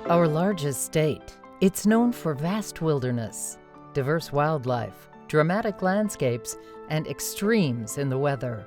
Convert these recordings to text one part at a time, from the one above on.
Our largest state, it's known for vast wilderness, diverse wildlife, dramatic landscapes, and extremes in the weather.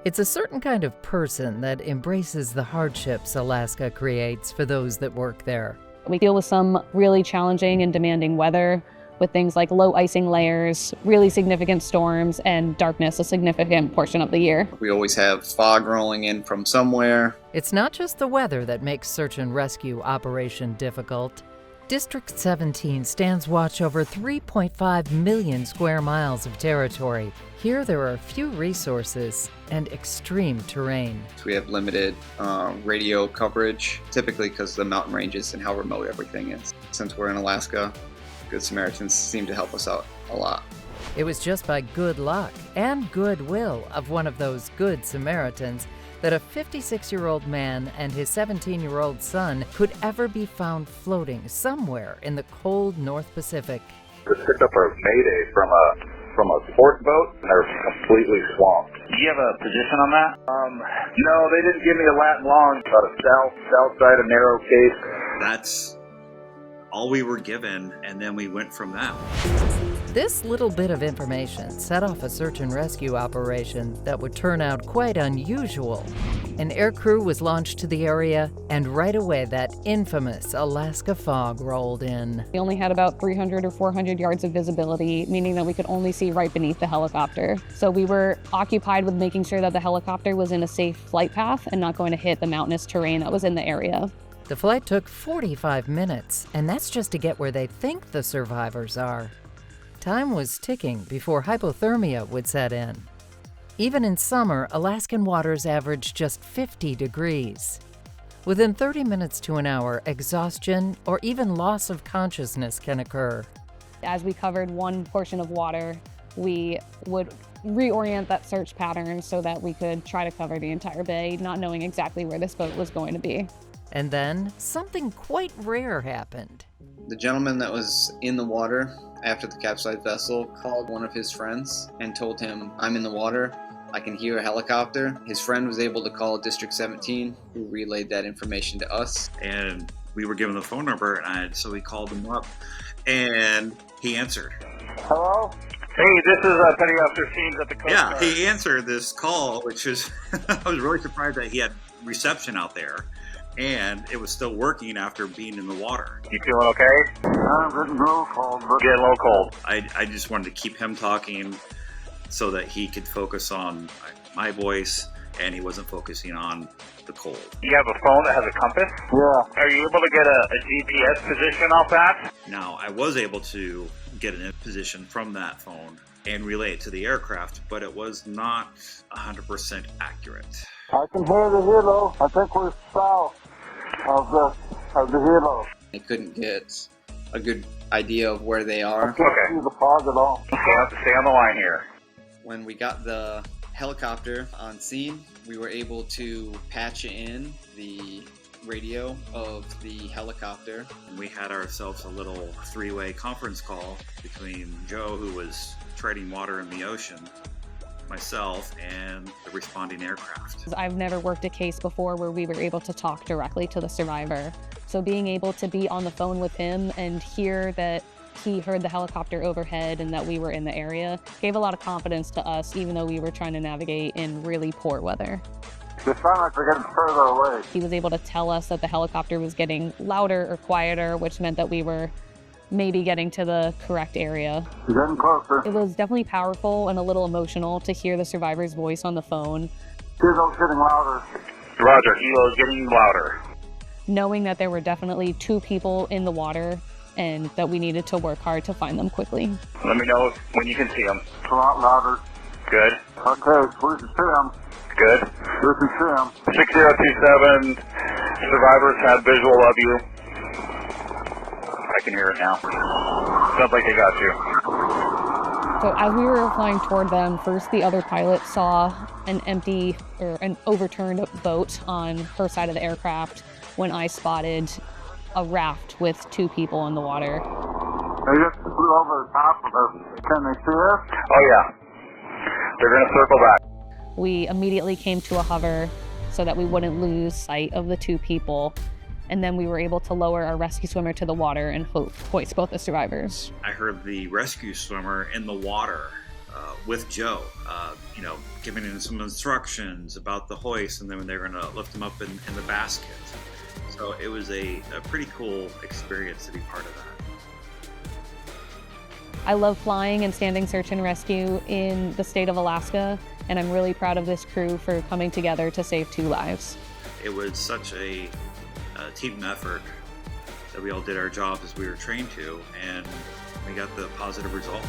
It's a certain kind of person that embraces the hardships Alaska creates for those that work there. We deal with some really challenging and demanding weather with things like low icing layers, really significant storms, and darkness a significant portion of the year. We always have fog rolling in from somewhere. It's not just the weather that makes search and rescue operation difficult. District 17 stands watch over 3.5 million square miles of territory. Here there are few resources and extreme terrain. We have limited radio coverage, typically because of the mountain ranges and how remote everything is. Since we're in Alaska, Good Samaritans seem to help us out a lot. It was just by good luck and goodwill of one of those good Samaritans that a 56-year-old man and his 17-year-old son could ever be found floating somewhere in the cold North Pacific. Just picked up a mayday from a sport boat, and they're completely swamped. Do you have a position on that? No, they didn't give me a lat long, about a south side of narrow case. That's all we were given, and then we went from that. This little bit of information set off a search and rescue operation that would turn out quite unusual. An air crew was launched to the area, and right away that infamous Alaska fog rolled in. We only had about 300 or 400 yards of visibility, meaning that we could only see right beneath the helicopter. So we were occupied with making sure that the helicopter was in a safe flight path and not going to hit the mountainous terrain that was in the area. The flight took 45 minutes, and that's just to get where they think the survivors are. Time was ticking before hypothermia would set in. Even in summer, Alaskan waters average just 50 degrees. Within 30 minutes to an hour, exhaustion or even loss of consciousness can occur. As we covered one portion of water, we would reorient that search pattern so that we could try to cover the entire bay, not knowing exactly where this boat was going to be. And then something quite rare happened. The gentleman that was in the water after the capsized vessel called one of his friends and told him, "I'm in the water, I can hear a helicopter." His friend was able to call District 17, who relayed that information to us. And we were given the phone number, and so we called him up, and he answered. Hello? Hey, this is Petty Officer Seams at the Coast Yeah, Guard. he answered this call, which is, I was really surprised that he had reception out there, and it was still working after being in the water. You feeling okay? I'm getting a little cold, but Getting a little cold. I just wanted to keep him talking so that he could focus on my voice, and he wasn't focusing on the cold. You have a phone that has a compass? yeah. Are you able to get a GPS position off that? Now, I was able to get a position from that phone and relay it to the aircraft, but it was not 100% accurate. I can hear the helo. I think we're south of the helo. They couldn't get a good idea of where they are. Can't see the fog at all. Stay on the line here. When we got the helicopter on scene, we were able to patch in the radio of the helicopter. We had ourselves a little three-way conference call between Joe, who was treading water in the ocean, myself, and the responding aircraft. I've never worked a case before where we were able to talk directly to the survivor. So being able to be on the phone with him and hear that he heard the helicopter overhead and that we were in the area gave a lot of confidence to us, even though we were trying to navigate in really poor weather. They sound like they're getting further away. He was able to tell us that the helicopter was getting louder or quieter, which meant that we were maybe getting to the correct area. You're getting closer. It was definitely powerful and a little emotional to hear the survivor's voice on the phone, Helo's getting louder. Roger, helo's getting louder. knowing that there were definitely 2 people in the water and that we needed to work hard to find them quickly. Let me know when you can see them. It's a lot louder. Good. Okay, we can see them. Good. We can see them. 6027, survivors have visual of you. I can hear it now. Sounds like they got you. So as we were flying toward them, first the other pilot saw an overturned boat on her side of the aircraft when I spotted a raft with 2 people in the water. They just flew over the top of us. Can they see us? Oh yeah. They're gonna circle back. We immediately came to a hover so that we wouldn't lose sight of the 2 people. And then we were able to lower our rescue swimmer to the water and hoist both the survivors. I heard the rescue swimmer in the water with Joe, giving him some instructions about the hoist and then when they were going to lift him up in the basket. So it was a pretty cool experience to be part of that. I love flying and standing search and rescue in the state of Alaska, and I'm really proud of this crew for coming together to save 2 lives. It was such a team effort that we all did our jobs as we were trained to, and we got the positive result.